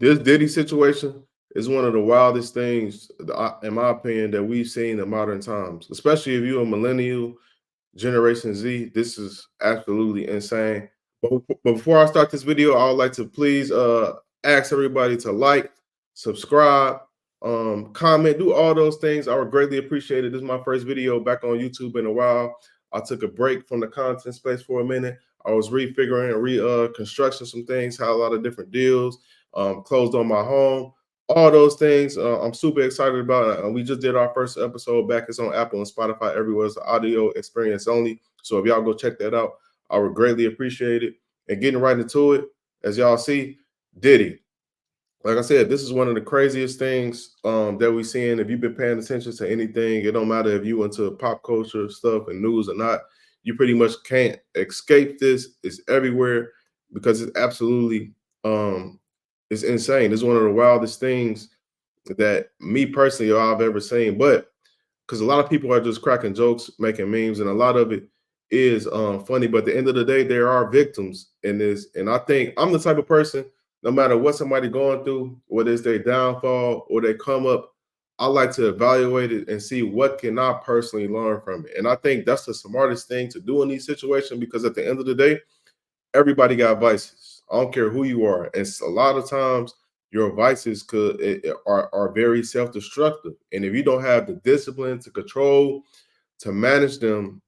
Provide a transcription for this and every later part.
This Diddy situation is one of the wildest things, in my opinion, that we've seen in modern times. Especially if you're a millennial, Generation Z, this is absolutely insane. But before I start this video, I would like to please ask everybody to like, subscribe, comment, do all those things. I would greatly appreciate it. This is my first video back on YouTube in a while. I took a break from the content space for a minute. I was refiguring and reconstructing some things, had a lot of different deals, closed on my home, all those things. I'm super excited about it. We just did our first episode back. It's on Apple and Spotify everywhere. It's audio experience only. So if y'all go check that out, I would greatly appreciate it. And getting right into it, as y'all see, Diddy. Like I said, this is one of the craziest things that we've seen. If you've been paying attention to anything, it don't matter if you into pop culture stuff and news or not. You pretty much can't escape this. It's everywhere because it's absolutely it's insane. It's one of the wildest things that me personally I've ever seen. But because a lot of people are just cracking jokes, making memes, and a lot of it is funny. But at the end of the day, there are victims in this, and I think I'm the type of person. No matter what somebody going through, whether it's their downfall or they come up, I like to evaluate it and see what can I personally learn from it. And I think that's the smartest thing to do in these situations because at the end of the day, everybody got vices. I don't care who you are. And a lot of times your vices are very self-destructive. And if you don't have the discipline to control, to manage them,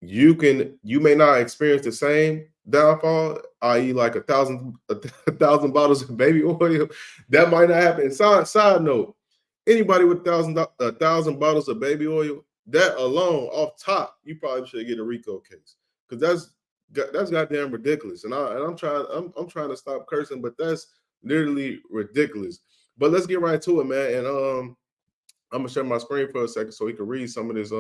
you may not experience the same downfall, i.e., like a thousand bottles of baby oil. That might not happen. Side note, anybody with a thousand bottles of baby oil, that alone off top, you probably should get a RICO case because that's goddamn ridiculous. And I'm trying to stop cursing, but that's literally ridiculous. But let's get right to it, man. And I'm gonna share my screen for a second so we can read some of this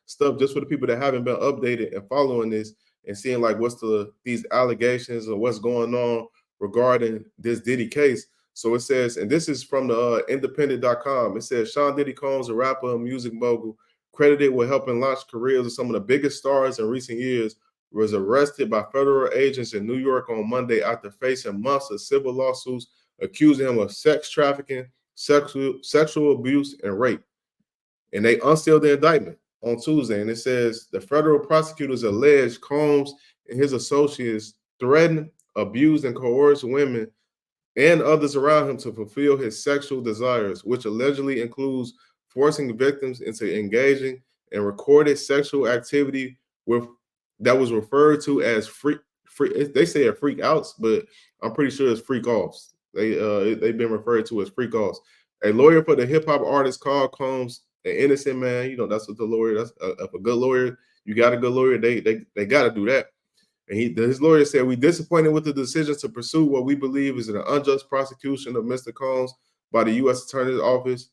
stuff just for the people that haven't been updated and following this and seeing like what's these allegations or what's going on regarding this Diddy case. So it says, and this is from the independent.com. It says Sean Diddy Combs, a rapper and music mogul, credited with helping launch careers of some of the biggest stars in recent years, was arrested by federal agents in New York on Monday after facing months of civil lawsuits accusing him of sex trafficking, sexual abuse, and rape. And they unsealed the indictment on Tuesday. And it says the federal prosecutors alleged Combs and his associates threatened, abused, and coerced women and others around him to fulfill his sexual desires, which allegedly includes forcing victims into engaging in recorded sexual activity with that was referred to as free. They say it freak outs, but I'm pretty sure it's freak offs. They've been referred to as freak offs. A lawyer for the hip hop artist called Combs an innocent man. You know that's what the lawyer. That's a good lawyer. You got a good lawyer. They got to do that. And his lawyer said, "We disappointed with the decision to pursue what we believe is an unjust prosecution of Mr. Combs by the U.S. Attorney's Office."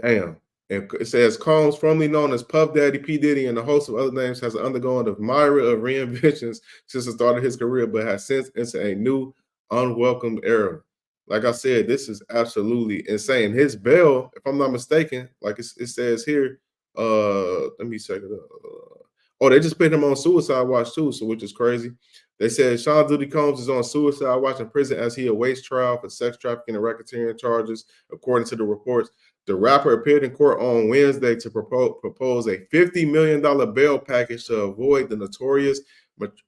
Damn. And it says Combs, formerly known as Puff Daddy, P. Diddy, and a host of other names, has undergone a myriad of reinventions since the start of his career, but has since entered a new, unwelcome era. Like I said, this is absolutely insane. His bail, if I'm not mistaken, like it says here, let me check it out. Oh, they just put him on suicide watch too, so which is crazy. They said Sean Diddy Combs is on suicide watch in prison as he awaits trial for sex trafficking and racketeering charges, according to the reports. The rapper appeared in court on Wednesday to propose a $50 million bail package to avoid the notorious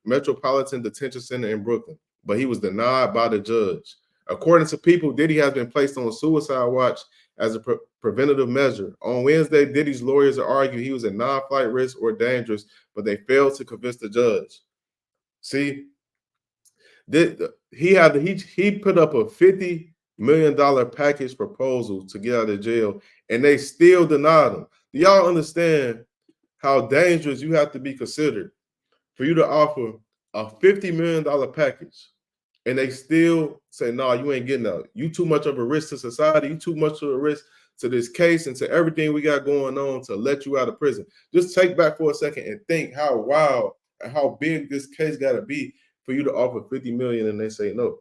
Metropolitan Detention Center in Brooklyn, but he was denied by the judge. According to People, Diddy has been placed on suicide watch as a preventative measure. On Wednesday, Diddy's lawyers argued he was a non-flight risk or dangerous, but they failed to convince the judge. See, he put up a $50 million package proposal to get out of jail, and they still denied him. Do y'all understand how dangerous you have to be considered for you to offer a $50 million package, and they still say, "No, you ain't getting out. You too much of a risk to society. You too much of a risk to this case and to everything we got going on to let you out of prison." Just take back for a second and think how wild and how big this case got to be for you to offer 50 million and they say no.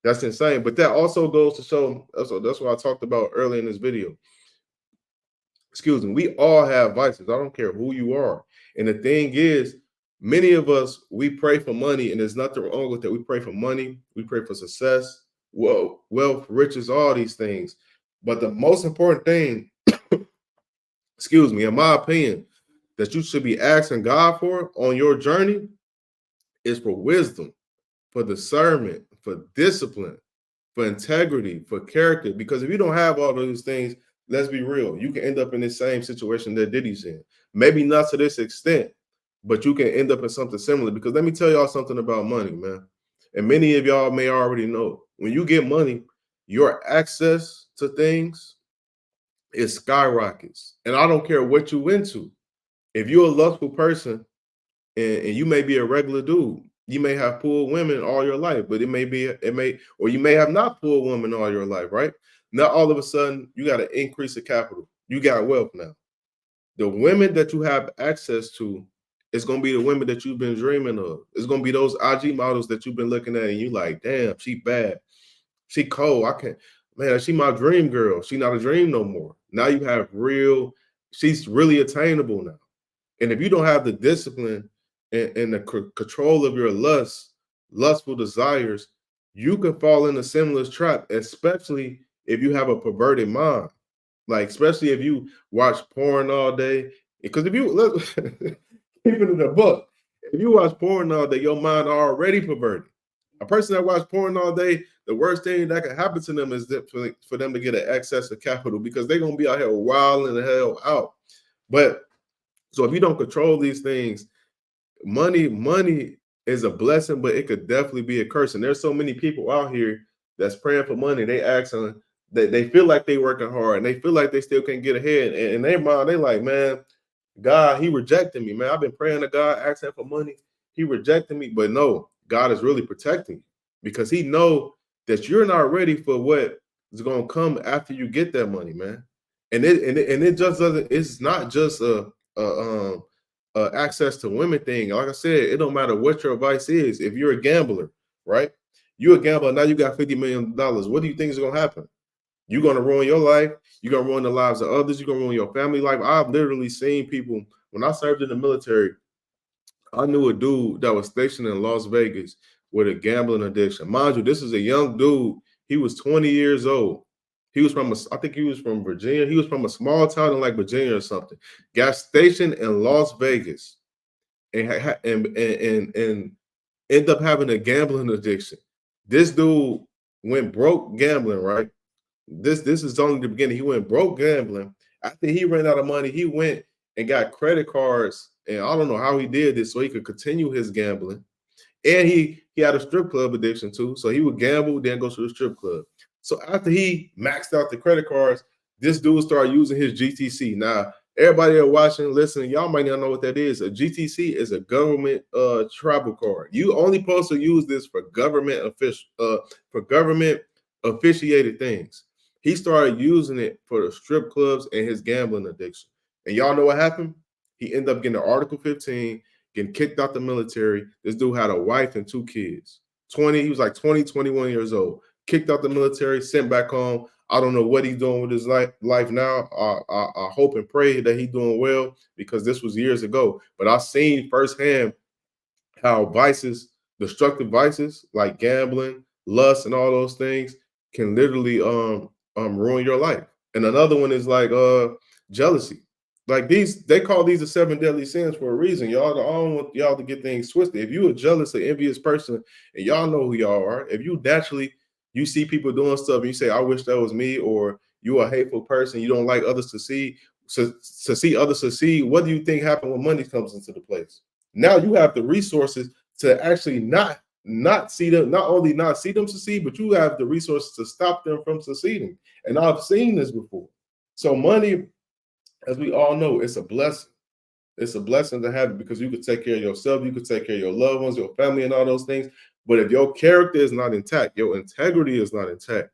That's insane. But that also goes to show, that's what I talked about earlier in this video. Excuse me, we all have vices. I don't care who you are. And the thing is, many of us, we pray for money, and there's nothing wrong with that. We pray for money, we pray for success, wealth, riches, all these things. But the most important thing, excuse me, in my opinion, that you should be asking God for on your journey is for wisdom, for discernment, for discipline, for integrity, for character. Because if you don't have all those things, let's be real, you can end up in the same situation that Diddy's in. Maybe not to this extent, but you can end up in something similar. Because let me tell y'all something about money, man. And many of y'all may already know when you get money, your access to things is skyrockets. And I don't care what you into. If you're a lustful person, and you may be a regular dude. You may have pulled women all your life, but or you may have not pulled women all your life, right? Now all of a sudden you got to increase the capital. You got wealth now. The women that you have access to is gonna be the women that you've been dreaming of. It's gonna be those IG models that you've been looking at, and you like, damn, she bad, she cold. I can't, man, she my dream girl. She not a dream no more. Now you have real, she's really attainable now. And if you don't have the discipline and the control of your lustful desires, you can fall in a similar trap, especially if you have a perverted mind. Like, especially if you watch porn all day. Because if you look, keep it in the book, if you watch porn all day, your mind already perverted. A person that watch porn all day, the worst thing that can happen to them is that for them to get an excess of capital because they're gonna be out here wilding the hell out. But so if you don't control these things, money is a blessing, but it could definitely be a curse. And there's so many people out here that's praying for money. They asking, they feel like they working hard and they feel like they still can't get ahead. And in their mind, they like, man, God, he rejected me, man. I've been praying to God, asking for money. He rejected me. But no, God is really protecting you because he know that you're not ready for what is going to come after you get that money, man. And it just doesn't, it's not just a access to women thing. Like I said, it don't matter what your advice is. If you're a gambler, right? You're a gambler, now you got $50 million. What do you think is going to happen? You're going to ruin your life. You're going to ruin the lives of others. You're going to ruin your family life. I've literally seen people, when I served in the military, I knew a dude that was stationed in Las Vegas with a gambling addiction. Mind you, this is a young dude. He was 20 years old. He was from, I think he was from Virginia. He was from a small town in like Virginia or something. Got stationed in Las Vegas and end up having a gambling addiction. This dude went broke gambling, right? This is only the beginning. He went broke gambling. After he ran out of money, he went and got credit cards. And I don't know how he did this so he could continue his gambling. And he had a strip club addiction too. So he would gamble, then go to the strip club. So after he maxed out the credit cards, this dude started using his GTC. Now, everybody that watching, listening, y'all might not know what that is. A GTC is a government travel card. You only supposed to use this for government officiated things. He started using it for the strip clubs and his gambling addiction. And y'all know what happened? He ended up getting Article 15, getting kicked out the military. This dude had a wife and 2 kids. He was like 20, 21 years old. Kicked out the military, sent back home. I don't know what he's doing with his life now. I hope and pray that he's doing well because this was years ago. But I've seen firsthand how vices, destructive vices like gambling, lust, and all those things can literally ruin your life. And another one is like jealousy. Like they call these the 7 deadly sins for a reason. Y'all, I don't want y'all to get things twisted. If you're a jealous or envious person, and y'all know who y'all are, if you naturally you see people doing stuff and you say, I wish that was me, or you're a hateful person, you don't like others to see, to see others succeed, what do you think happens when money comes into the place? Now you have the resources to actually not see them, not only not see them succeed, but you have the resources to stop them from succeeding. And I've seen this before. So money, as we all know, it's a blessing. It's a blessing to have it because you could take care of yourself, you could take care of your loved ones, your family, and all those things. But if your character is not intact, your integrity is not intact,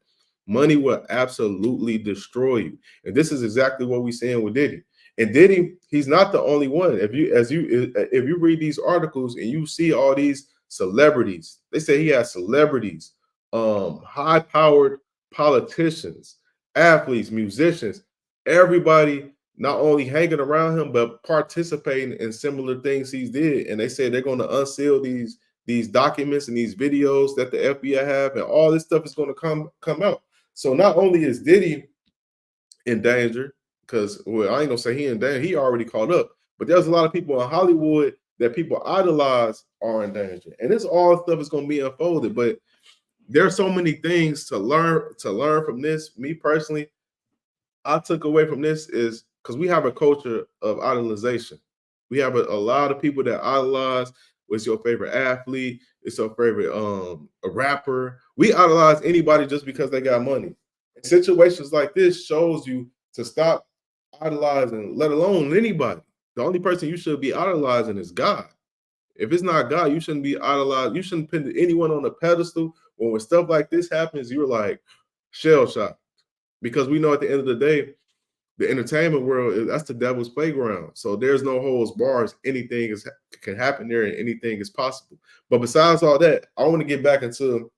money will absolutely destroy you. And this is exactly what we're seeing with Diddy. And Diddy, he's not the only one. If you read these articles and you see all these celebrities, they say he has celebrities, high-powered politicians, athletes, musicians, everybody not only hanging around him but participating in similar things he did. And they say they're going to unseal these documents and these videos that the FBI have, and all this stuff is going to come out. So not only is Diddy in danger, because well, I ain't gonna say he in danger, he already caught up, but there's a lot of people in Hollywood that people idolize are in danger, and this all stuff is going to be unfolded. But there are so many things to learn from this. Me personally, I took away from this is because we have a culture of idolization. We have a lot of people that idolize. What's your favorite athlete? It's your favorite a rapper. We idolize anybody just because they got money. And situations like this shows you to stop idolizing, let alone anybody. The only person you should be idolizing is God. If it's not God, you shouldn't be idolized. You shouldn't put anyone on a pedestal. When stuff like this happens, you're like shell shocked, because we know at the end of the day, the entertainment world, that's the devil's playground. So there's no holds bars. Anything can happen there, and anything is possible. But besides all that, I want to get back into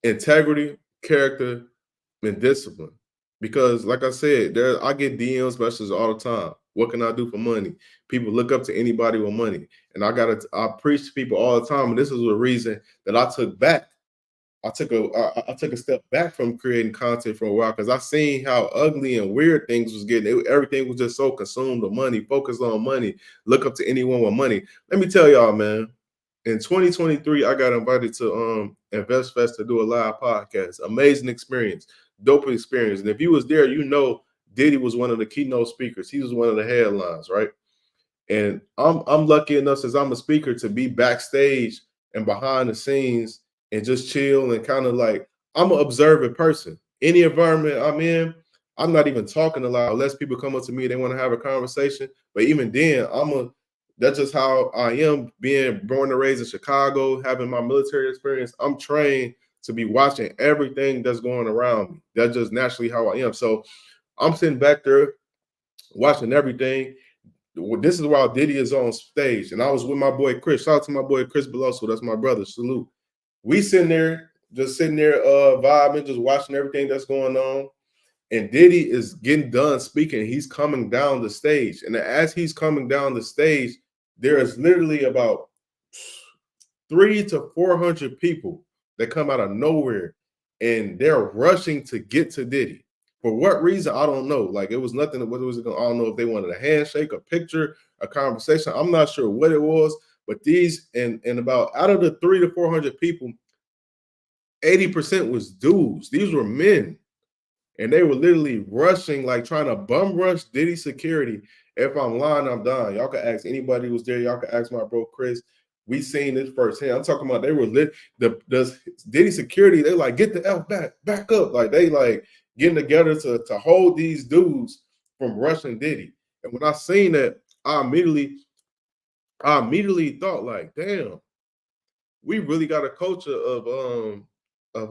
integrity, character, and discipline. Because, like I said, I get DMs messages all the time. What can I do for money? People look up to anybody with money, and I preach to people all the time. And this is a reason that I took back. I took a step back from creating content for a while, because I seen how ugly and weird things was getting. Everything was just so consumed with money, focused on money, look up to anyone with money. Let me tell y'all, man. In 2023, I got invited to Invest Fest to do a live podcast. Amazing experience, dope experience. And if you was there, you know Diddy was one of the keynote speakers. He was one of the headlines, right? And I'm lucky enough, since I'm a speaker, to be backstage and behind the scenes and just chill and kind of like, I'm an observant person. Any environment I'm in, I'm not even talking a lot unless people come up to me, they want to have a conversation. But even then, that's just how I am, being born and raised in Chicago, having my military experience. I'm trained to be watching everything that's going around me. That's just naturally how I am. So I'm sitting back there watching everything. This is while Diddy is on stage, and I was with my boy Chris. Shout out to my boy Chris Beloso. That's my brother. Salute. We sitting there, vibing, just watching everything that's going on. And Diddy is getting done speaking. He's coming down the stage, and as he's coming down the stage, there is literally about 300 to 400 people that come out of nowhere, and they're rushing to get to Diddy. For what reason, I don't know. Like, it was nothing. What was it? I don't know if they wanted a handshake, a picture, a conversation. I'm not sure what it was. But these, and about out of the 300 to 400 people, 80% was dudes. These were men. And they were literally rushing, like trying to bum rush Diddy security. If I'm lying, I'm dying. Y'all can ask anybody who was there. Y'all can ask my bro Chris. We seen this firsthand. I'm talking about, they were lit. The Diddy security, they like, get the F back up. Like, they like getting together to hold these dudes from rushing Diddy. And when I seen that, I immediately thought, like, damn, we really got a culture of I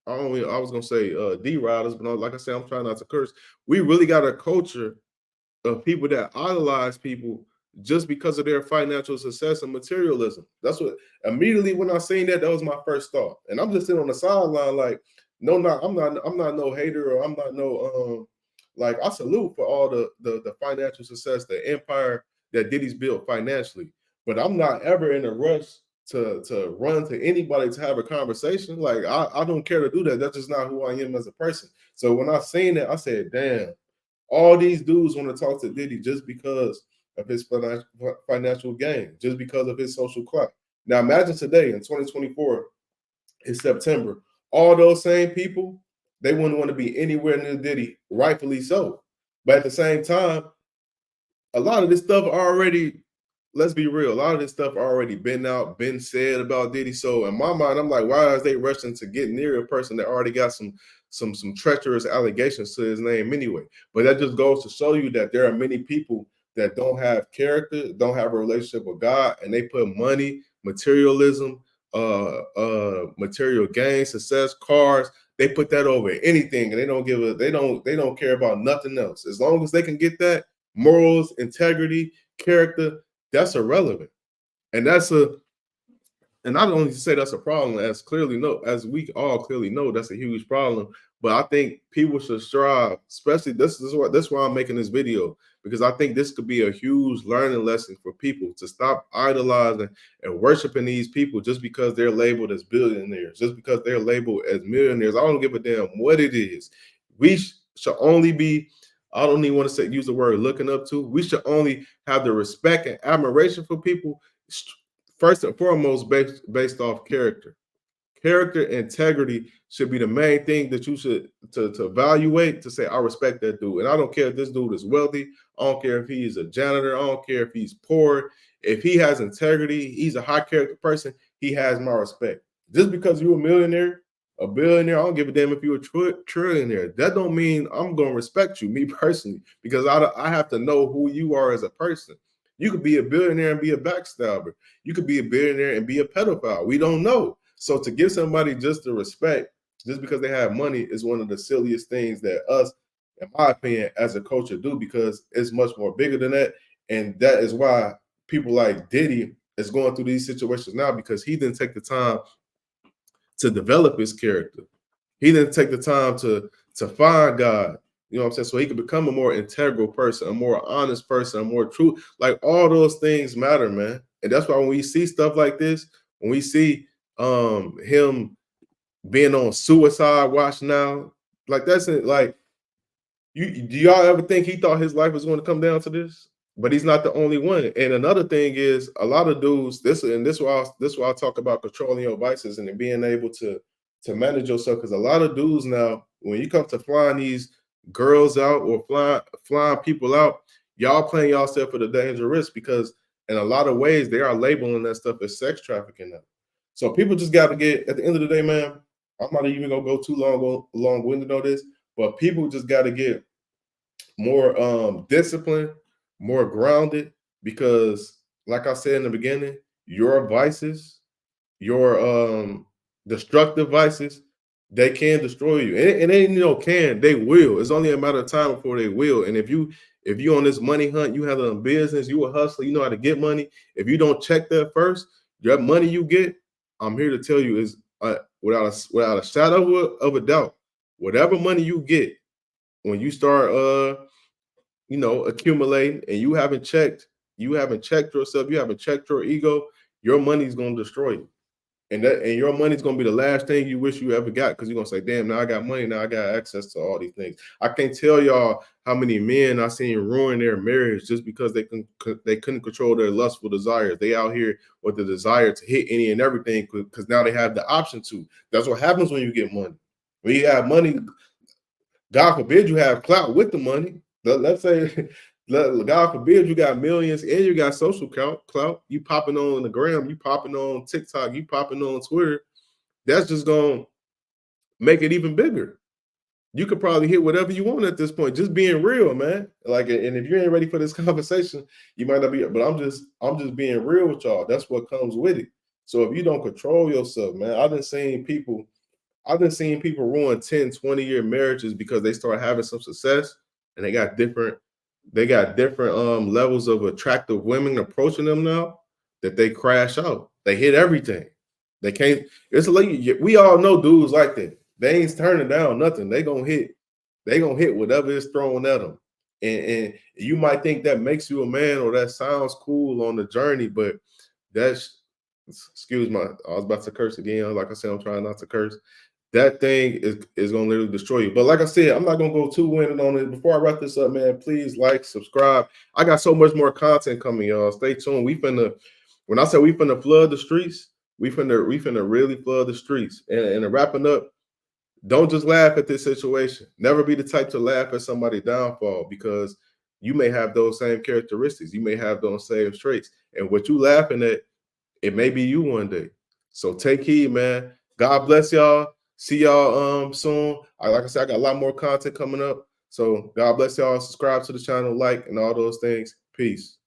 was gonna say D-riders, but like I said, I'm trying not to curse. We really got a culture of people that idolize people just because of their financial success and materialism. That's what, immediately when I seen that, that was my first thought. And I'm just sitting on the sideline like, no, I'm not no hater, or I'm not no like, I salute for all the financial success, the empire that Diddy's built financially. But I'm not ever in a rush to run to anybody to have a conversation. Like, I don't care to do that. That's just not who I am as a person. So when I seen it, I said, damn, all these dudes want to talk to Diddy just because of his financial gain, just because of his social clout. Now imagine today in 2024, in September, all those same people, they wouldn't want to be anywhere near Diddy, rightfully so. But at the same time, a lot of this stuff already, let's be real, a lot of this stuff already been out, been said about Diddy. So in my mind, I'm like, why is they rushing to get near a person that already got some treacherous allegations to his name anyway? But that just goes to show you that there are many people that don't have character, don't have a relationship with God, and they put money, materialism, material gain, success, cars, they put that over anything, and they don't care about nothing else. As long as they can get that, morals, integrity, character, that's irrelevant. And that's and not only to say that's a problem, as clearly know, as we all clearly know, that's a huge problem. But I think people should strive, especially this is why I'm making this video, because I think this could be a huge learning lesson for people to stop idolizing and worshiping these people just because they're labeled as billionaires, just because they're labeled as millionaires. I don't give a damn what it is. We should only be, I don't even want to say use the word looking up to. We should only have the respect and admiration for people first and foremost based off character. Character integrity should be the main thing that you should to evaluate, to say I respect that dude, and I don't care if this dude is wealthy. I don't care if he's a janitor. I don't care if he's poor. If he has integrity, he's a high character person, he has my respect. Just because you're a millionaire, a billionaire, I don't give a damn if you're a trillionaire. That don't mean I'm gonna respect you, me personally, because I have to know who you are as a person. You could be a billionaire and be a backstabber. You could be a billionaire and be a pedophile. We don't know. So to give somebody just the respect, just because they have money, is one of the silliest things that us, in my opinion, as a culture do, because it's much more bigger than that. And that is why people like Diddy is going through these situations now, because he didn't take the time to develop his character. He didn't take the time to find God. You know what I'm saying? So he could become a more integral person, a more honest person, a more true. Like all those things matter, man. And that's why when we see stuff like this, when we see him being on suicide watch now, like that's it. Like, do y'all ever think he thought his life was going to come down to this? But he's not the only one. And another thing is, a lot of dudes. This why I talk about controlling your vices and being able to manage yourself. Because a lot of dudes now, when you come to flying these girls out or flying people out, y'all playing yourself at a danger risk, because in a lot of ways they are labeling that stuff as sex trafficking now. So people just got to get, at the end of the day, man. I'm not even gonna go too long-winded on this, but people just got to get more disciplined, more grounded, because like I said in the beginning, your vices, your destructive vices, they can destroy you. And they, can, they will. It's only a matter of time before they will. And if you on this money hunt, you have a business, you a hustler, you know how to get money. If you don't check that first, your money you get, I'm here to tell you, is without a shadow of a doubt, whatever money you get, when you start accumulating, and you haven't checked yourself, you haven't checked your ego, your money's gonna destroy you. And your money's gonna be the last thing you wish you ever got, because you're gonna say, damn, now I got money, now I got access to all these things. I can't tell y'all how many men I seen ruin their marriage just because they couldn't control their lustful desires. They out here with the desire to hit any and everything, because now they have the option to. That's what happens when you get money. When you have money, God forbid you have clout with the money. Let's say, God forbid you got millions and you got social clout. You popping on the gram, you popping on TikTok, you popping on Twitter. That's just gonna make it even bigger. You could probably hit whatever you want at this point. Just being real, man. Like, and if you ain't ready for this conversation, you might not be. But I'm just being real with y'all. That's what comes with it. So if you don't control yourself, man, I've been seeing people ruin 10, 20-year marriages because they start having some success, and they got different levels of attractive women approaching them now, that they crash out. They hit everything. They can't. It's like, we all know dudes like that. They ain't turning down nothing. They gonna hit. They gonna hit whatever is thrown at them. And you might think that makes you a man, or that sounds cool on the journey, but that's, excuse my, I was about to curse again. Like I said, I'm trying not to curse. That thing is gonna literally destroy you. But like I said, I'm not gonna go too winded on it. Before I wrap this up, man, please like, subscribe. I got so much more content coming, y'all. Stay tuned. When I say we finna flood the streets, we finna really flood the streets. And wrapping up, don't just laugh at this situation. Never be the type to laugh at somebody's downfall, because you may have those same characteristics. You may have those same traits. And what you laughing at, it may be you one day. So take heed, man. God bless y'all. See y'all soon. Like I said, I got a lot more content coming up. So God bless y'all. Subscribe to the channel, like, and all those things. Peace.